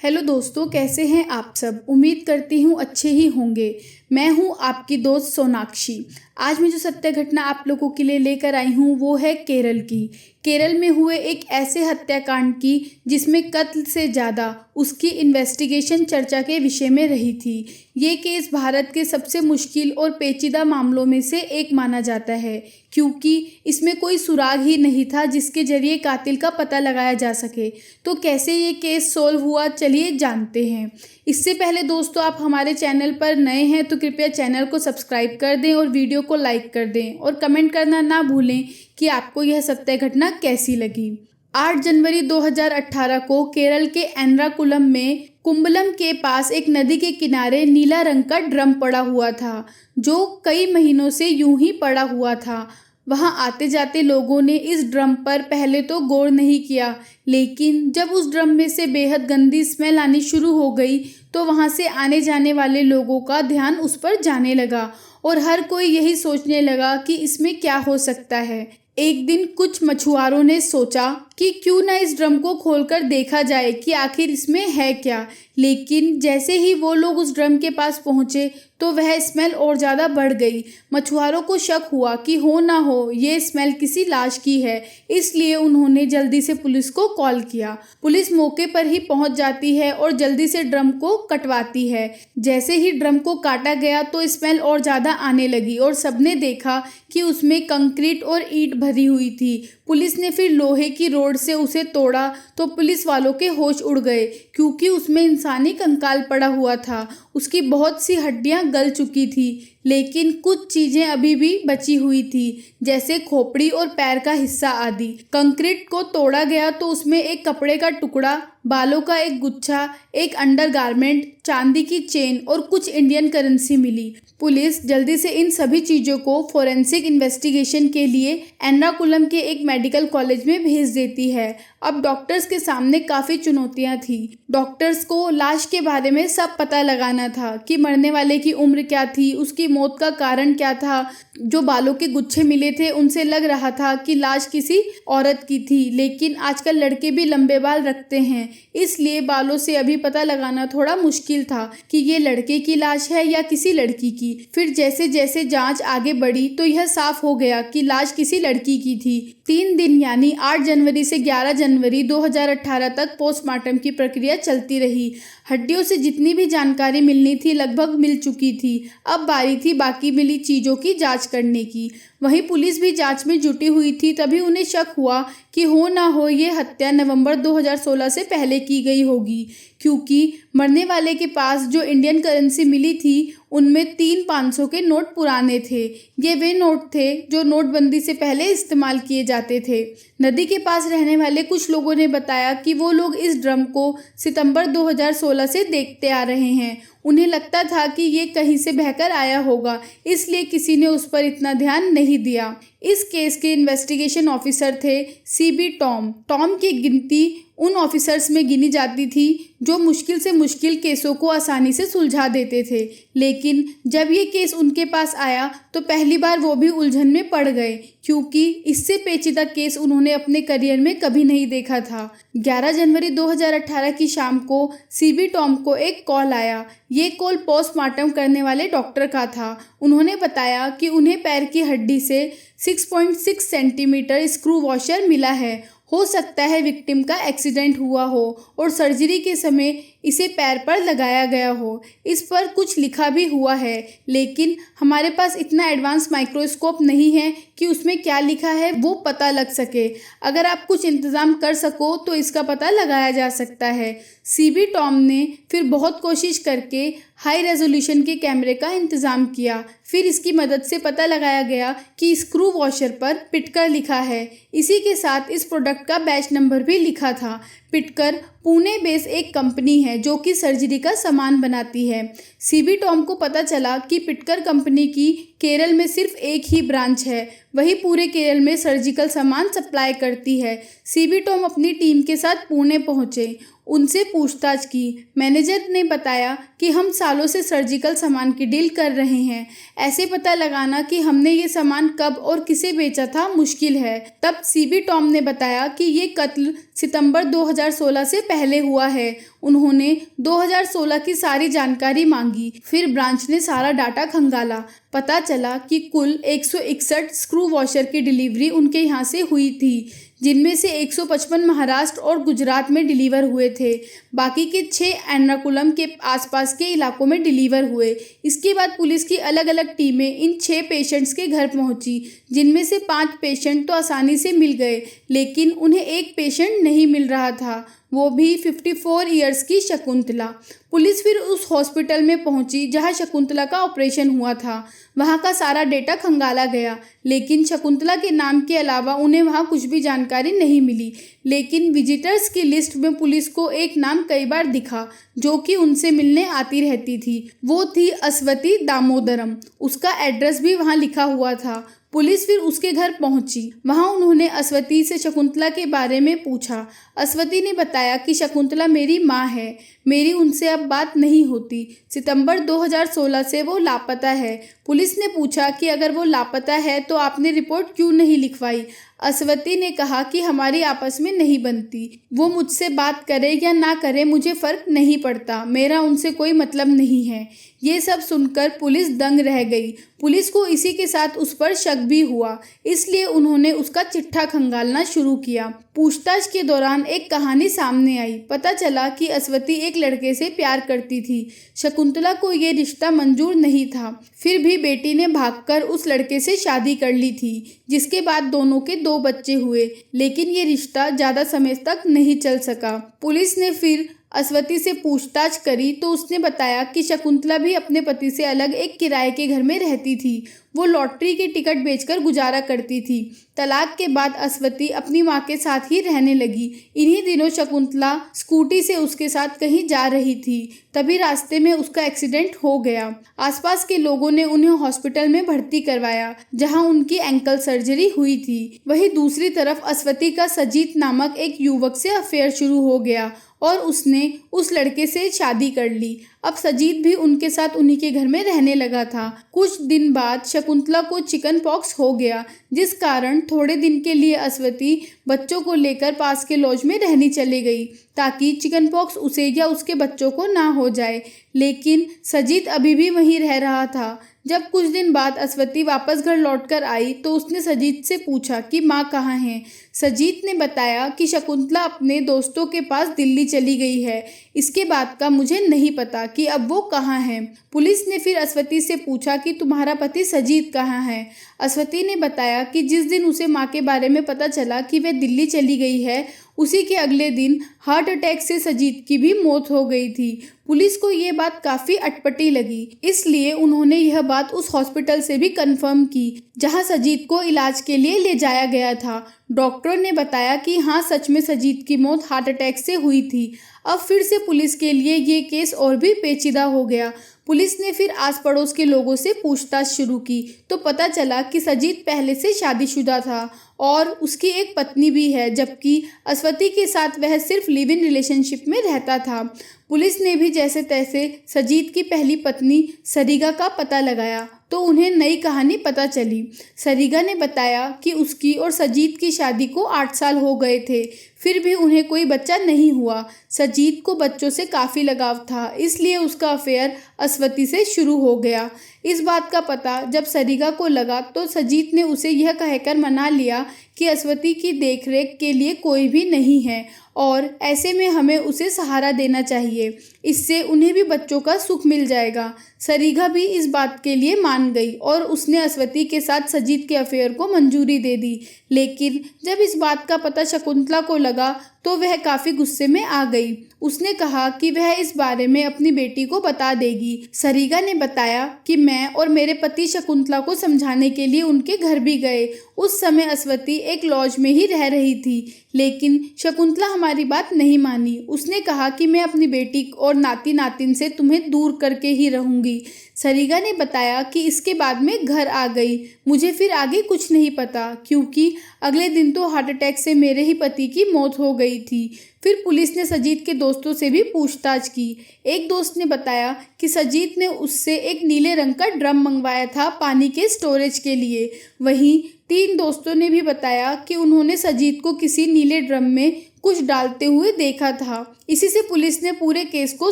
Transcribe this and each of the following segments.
Hello दोस्तों, कैसे हैं आप सब। उम्मीद करती हूँ अच्छे ही होंगे। मैं हूँ आपकी दोस्त सोनाक्षी। आज मैं जो सत्य घटना आप लोगों के लिए लेकर आई हूँ वो है केरल की। केरल में हुए एक ऐसे हत्याकांड की जिसमें कत्ल से ज़्यादा उसकी इन्वेस्टिगेशन चर्चा के विषय में रही थी। ये केस भारत के सबसे मुश्किल और पेचीदा मामलों में से एक माना जाता है, क्योंकि इसमें कोई सुराग ही नहीं था जिसके जरिए कातिल का पता लगाया जा सके। तो कैसे ये केस सॉल्व हुआ, चलिए जानते हैं। इससे पहले दोस्तों, आप हमारे चैनल पर नए हैं तो कृपया चैनल को सब्सक्राइब कर दें और वीडियो को लाइक कर दें और कमेंट करना ना भूलें कि आपको यह सत्य घटना कैसी लगी। 8 जनवरी 2018 को केरल के एर्नाकुलम में कुंबलम के पास एक नदी के किनारे नीला रंग का ड्रम पड़ा हुआ था, जो कई महीनों से यूं ही पड़ा हुआ था। वहां आते जाते लोगों ने इस ड्रम पर पहले तो गौर नहीं किया, लेकिन जब उस ड्रम में से बेहद गंदी स्मेल आनी शुरू हो गई तो वहां से आने जाने वाले लोगों का ध्यान उस पर जाने लगा और हर कोई यही सोचने लगा कि इसमें क्या हो सकता है। एक दिन कुछ मछुआरों ने सोचा कि क्यों ना इस ड्रम को खोलकर देखा जाए कि आखिर इसमें है क्या। लेकिन जैसे ही वो लोग उस ड्रम के पास पहुंचे तो वह स्मेल और ज़्यादा बढ़ गई। मछुआरों को शक हुआ कि हो ना हो ये स्मेल किसी लाश की है, इसलिए उन्होंने जल्दी से पुलिस को कॉल किया। पुलिस मौके पर ही पहुंच जाती है और जल्दी से ड्रम को कटवाती है। जैसे ही ड्रम को काटा गया तो स्मेल और ज़्यादा आने लगी और सबने देखा कि उसमें कंक्रीट और ईंट भरी हुई थी। पुलिस ने फिर लोहे की रोड से उसे तोड़ा तो पुलिस वालों के होश उड़ गए, क्योंकि उसमें इंसानी कंकाल पड़ा हुआ था। उसकी बहुत सी हड्डियां गल चुकी थी, लेकिन कुछ चीजें अभी भी बची हुई थी, जैसे खोपड़ी और पैर का हिस्सा आदि। कंक्रीट को तोड़ा गया तो उसमें एक कपड़े का टुकड़ा, बालों का एक गुच्छा, एक अंडरगारमेंट, चांदी की चेन और कुछ इंडियन करेंसी मिली। पुलिस जल्दी से इन सभी चीज़ों को फोरेंसिक इन्वेस्टिगेशन के लिए एर्नाकुलम के एक मेडिकल कॉलेज में भेज देती है। अब डॉक्टर्स के सामने काफ़ी चुनौतियां थी। डॉक्टर्स को लाश के बारे में सब पता लगाना था कि मरने वाले की उम्र क्या थी, उसकी मौत का कारण क्या था। जो बालों के गुच्छे मिले थे उनसे लग रहा था कि लाश किसी औरत की थी, लेकिन आजकल लड़के भी लंबे बाल रखते हैं, इसलिए बालों से अभी पता लगाना थोड़ा मुश्किल था कि ये लड़के की लाश है या किसी लड़की की। फिर जैसे जैसे जांच आगे बढ़ी तो यह साफ हो गया कि लाश किसी लड़की की थी। 3 दिन यानी 8 जनवरी से 11 जनवरी 2018 तक पोस्टमार्टम की प्रक्रिया चलती रही। हड्डियों से जितनी भी जानकारी मिलनी थी लगभग मिल चुकी थी। अब बारी थी बाकी मिली चीज़ों की जांच करने की। वहीं पुलिस भी जांच में जुटी हुई थी। तभी उन्हें शक हुआ कि हो ना हो ये हत्या नवंबर 2016 से पहले की गई होगी, क्योंकि मरने वाले के पास जो इंडियन करेंसी मिली थी उनमें 3 500 के नोट पुराने थे। ये वे नोट थे जो नोटबंदी से पहले इस्तेमाल किए जाते थे। नदी के पास रहने वाले कुछ लोगों ने बताया कि वो लोग इस ड्रम को सितंबर 2016 से देखते आ रहे हैं। उन्हें लगता था कि ये कहीं से बहकर आया होगा, इसलिए किसी ने उस पर इतना ध्यान नहीं दिया। इस केस के इन्वेस्टिगेशन ऑफिसर थे सीबी टॉम। टॉम की गिनती उन ऑफिसर्स में गिनी जाती थी जो मुश्किल से मुश्किल केसों को आसानी से सुलझा देते थे। लेकिन जब ये केस उनके पास आया तो पहली बार वो भी उलझन में पड़ गए, क्योंकि इससे पेचीदा केस उन्होंने अपने करियर में कभी नहीं देखा था। 11 जनवरी 2018 की शाम को सीबी टॉम को एक कॉल आया। ये कॉल पोस्टमार्टम करने वाले डॉक्टर का था। उन्होंने बताया कि उन्हें पैर की हड्डी से 6.6 सेंटीमीटर स्क्रू वॉशर मिला है। हो सकता है विक्टिम का एक्सीडेंट हुआ हो और सर्जरी के समय इसे पैर पर लगाया गया हो। इस पर कुछ लिखा भी हुआ है, लेकिन हमारे पास इतना एडवांस माइक्रोस्कोप नहीं है कि उसमें क्या लिखा है वो पता लग सके। अगर आप कुछ इंतज़ाम कर सको तो इसका पता लगाया जा सकता है। सीबी टॉम ने फिर बहुत कोशिश करके हाई रेजोल्यूशन के कैमरे का इंतज़ाम किया। फिर इसकी मदद से पता लगाया गया कि स्क्रू वॉशर पर पिटकर लिखा है। इसी के साथ इस प्रोडक्ट का बैच नंबर भी लिखा था। पिटकर पुणे बेस एक कंपनी है जो कि सर्जरी का सामान बनाती है। सीबी टॉम को पता चला कि पिटकर कंपनी की केरल में सिर्फ एक ही ब्रांच है। वही पूरे केरल में सर्जिकल सामान सप्लाई करती है। सीबी टॉम अपनी टीम के साथ पुणे पहुंचे, उनसे पूछताछ की। मैनेजर ने बताया कि हम सालों से सर्जिकल सामान की डील कर रहे हैं। ऐसे पता लगाना कि हमने ये सामान कब और किसे बेचा था मुश्किल है। तब सीबी टॉम ने बताया कि ये कत्ल सितंबर 2016 से पहले हुआ है। उन्होंने 2016 की सारी जानकारी मांगी। फिर ब्रांच ने सारा डाटा खंगाला। पता चला कि कुल 161 स्क्रू वॉशर की डिलीवरी उनके यहाँ से हुई थी, जिनमें से 155 महाराष्ट्र और गुजरात में डिलीवर हुए थे। बाकी के 6 एर्नाकुलम के आसपास के इलाकों में डिलीवर हुए। इसके बाद पुलिस की अलग अलग टीमें इन 6 पेशेंट्स के घर पहुंची, जिनमें से 5 पेशेंट तो आसानी से मिल गए, लेकिन उन्हें एक पेशेंट नहीं मिल रहा था, वो भी 54 ईयर्स की शकुंतला। पुलिस फिर उस हॉस्पिटल में पहुंची जहां शकुंतला का ऑपरेशन हुआ था। वहां का सारा डेटा खंगाला गया, लेकिन शकुंतला के नाम के अलावा उन्हें वहां कुछ भी जानकारी नहीं मिली। लेकिन विजिटर्स की लिस्ट में पुलिस को एक नाम कई बार दिखा, जो कि उनसे मिलने आती रहती थी। वो थी अस्वती दामोदरम। उसका एड्रेस भी वहां लिखा हुआ था। पुलिस फिर उसके घर पहुंची। वहां उन्होंने अस्वती से शकुंतला के बारे में पूछा। अस्वती ने बताया कि शकुंतला मेरी माँ है, मेरी उनसे अब बात नहीं होती। सितंबर 2016 से वो लापता है। पुलिस ने पूछा कि अगर वो लापता है तो आपने रिपोर्ट क्यों नहीं लिखवाई। अस्वती ने कहा कि हमारी आपस में नहीं बनती। वो मुझसे बात करे या ना करे मुझे फ़र्क नहीं पड़ता, मेरा उनसे कोई मतलब नहीं है। ये सब सुनकर पुलिस दंग रह गई। पुलिस को इसी के साथ उस पर शक भी हुआ, इसलिए उन्होंने उसका चिट्ठा खंगालना शुरू किया। पूछताछ के दौरान एक कहानी सामने आई। पता चला कि अस्वती एक लड़के से प्यार करती थी। शकुंतला को ये रिश्ता मंजूर नहीं था। फिर भी बेटी ने भागकर उस लड़के से शादी कर ली थी, जिसके बाद दोनों के 2 बच्चे हुए। लेकिन ये रिश्ता ज़्यादा समय तक नहीं चल सका। पुलिस ने फिर अस्वती से पूछताछ करी तो उसने बताया कि शकुंतला भी अपने पति से अलग एक किराए के घर में रहती थी। वो लॉटरी की टिकट बेचकर गुजारा करती थी। तलाक के बाद अस्वती अपनी माँ के साथ ही रहने लगी। इन्हीं दिनों शकुंतला स्कूटी से उसके साथ कहीं जा रही थी, तभी रास्ते में उसका एक्सीडेंट हो गया। आसपास के लोगों ने उन्हें हॉस्पिटल में भर्ती करवाया, जहां उनकी एंकल सर्जरी हुई थी। वहीं दूसरी तरफ अस्वती का सजीत नामक एक युवक से अफेयर शुरू हो गया और उसने उस लड़के से शादी कर ली। अब सजीत भी उनके साथ उन्हीं के घर में रहने लगा था। कुछ दिन बाद शकुंतला को चिकन पॉक्स हो गया, जिस कारण थोड़े दिन के लिए अस्वती बच्चों को लेकर पास के लॉज में रहने चली गई, ताकि चिकन पॉक्स उसे या उसके बच्चों को ना हो जाए। लेकिन सजीत अभी भी वहीं रह रहा था। जब कुछ दिन बाद अस्वती वापस घर लौटकर आई तो उसने सजीत से पूछा कि माँ कहाँ है। सजीत ने बताया कि शकुंतला अपने दोस्तों के पास दिल्ली चली गई है। इसके बाद का मुझे नहीं पता कि अब वो कहाँ है। पुलिस ने फिर अस्वती से पूछा कि तुम्हारा पति सजीत कहाँ है। अस्वती ने बताया कि जिस दिन उसे माँ के बारे में पता चला कि वह दिल्ली चली गई है, उसी के अगले दिन हार्ट अटैक से सजीत की भी मौत हो गई थी। पुलिस को ये बात काफ़ी अटपटी लगी, इसलिए उन्होंने यह बात उस हॉस्पिटल से भी कंफर्म की जहां सजीत को इलाज के लिए ले जाया गया था। डॉक्टर ने बताया कि हाँ, सच में सजीत की मौत हार्ट अटैक से हुई थी। अब फिर से पुलिस के लिए ये केस और भी पेचीदा हो गया। पुलिस ने फिर आस पड़ोस के लोगों से पूछताछ शुरू की तो पता चला कि सजीत पहले से शादीशुदा था और उसकी एक पत्नी भी है, जबकि अस्वती के साथ वह सिर्फ लिव इन रिलेशनशिप में रहता था। पुलिस ने भी जैसे तैसे सजीत की पहली पत्नी सरीगा का पता लगाया तो उन्हें नई कहानी पता चली। सरीगा ने बताया कि उसकी और सजीत की शादी को 8 साल हो गए थे, फिर भी उन्हें कोई बच्चा नहीं हुआ। सजीत को बच्चों से काफ़ी लगाव था, इसलिए उसका अफेयर अस्वती से शुरू हो गया। इस बात का पता जब सरीगा को लगा तो सजीत ने उसे यह कहकर मना लिया कि अस्वती की देखरेख के लिए कोई भी नहीं है और ऐसे में हमें उसे सहारा देना चाहिए, इससे उन्हें भी बच्चों का सुख मिल जाएगा। सरीगा भी इस बात के लिए मान गई और उसने अस्वती के साथ सजीत के अफेयर को मंजूरी दे दी। लेकिन जब इस बात का पता शकुंतला को लगा तो वह काफ़ी गुस्से में आ गई। उसने कहा कि वह इस बारे में अपनी बेटी को बता देगी। सरीगा ने बताया कि मैं और मेरे पति शकुंतला को समझाने के लिए उनके घर भी गए। उस समय अस्वती एक लॉज में ही रह रही थी, लेकिन शकुंतला हमारी बात नहीं मानी। उसने कहा कि मैं अपनी बेटी और नाती नातिन से तुम्हें दूर करके ही रहूंगी। सरिगा ने बताया कि इसके बाद मैं घर आ गई। मुझे फिर आगे कुछ नहीं पता, क्योंकि अगले दिन तो हार्ट अटैक से मेरे ही पति की मौत हो गई थी। फिर पुलिस ने सजीत के दोस्तों से भी पूछताछ की। एक दोस्त ने बताया कि सजीत ने उससे एक नीले रंग का ड्रम मंगवाया था पानी के स्टोरेज के लिए। वहीं 3 दोस्तों ने भी बताया कि उन्होंने सजीत को किसी नीले ड्रम में कुछ डालते हुए देखा था। इसी से पुलिस ने पूरे केस को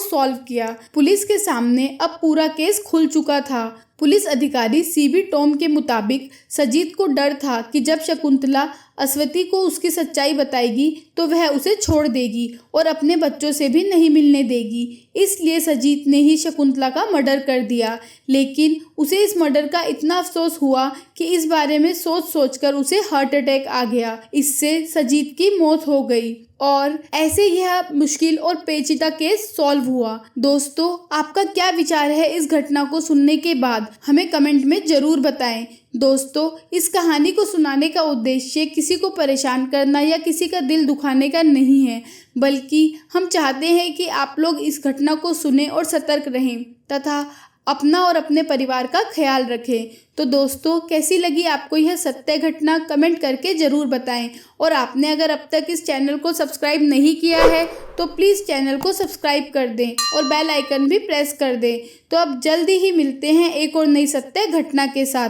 सॉल्व किया। पुलिस के सामने अब पूरा केस खुल चुका था। पुलिस अधिकारी सीबी टॉम के मुताबिक सजीत को डर था कि जब शकुंतला अस्वती को उसकी सच्चाई बताएगी तो वह उसे छोड़ देगी और अपने बच्चों से भी नहीं मिलने देगी। इसलिए सजीत ने ही शकुंतला का मर्डर कर दिया। लेकिन उसे इस मर्डर का इतना अफसोस हुआ कि इस बारे में सोच सोचकर उसे हार्ट अटैक आ गया। इससे सजीत की मौत हो गई और ऐसे यह मुश्किल और पेचीदा केस सॉल्व हुआ। दोस्तों, आपका क्या विचार है इस घटना को सुनने के बाद? हमें कमेंट में जरूर बताएं। दोस्तों, इस कहानी को सुनाने का उद्देश्य किसी को परेशान करना या किसी का दिल दुखाने का नहीं है, बल्कि हम चाहते हैं कि आप लोग इस घटना को सुनें और सतर्क रहें तथा अपना और अपने परिवार का ख्याल रखें। तो दोस्तों, कैसी लगी आपको यह सत्य घटना? कमेंट करके ज़रूर बताएं। और आपने अगर अब तक इस चैनल को सब्सक्राइब नहीं किया है तो प्लीज़ चैनल को सब्सक्राइब कर दें और बेल आइकन भी प्रेस कर दें। तो अब जल्दी ही मिलते हैं एक और नई सत्य घटना के साथ।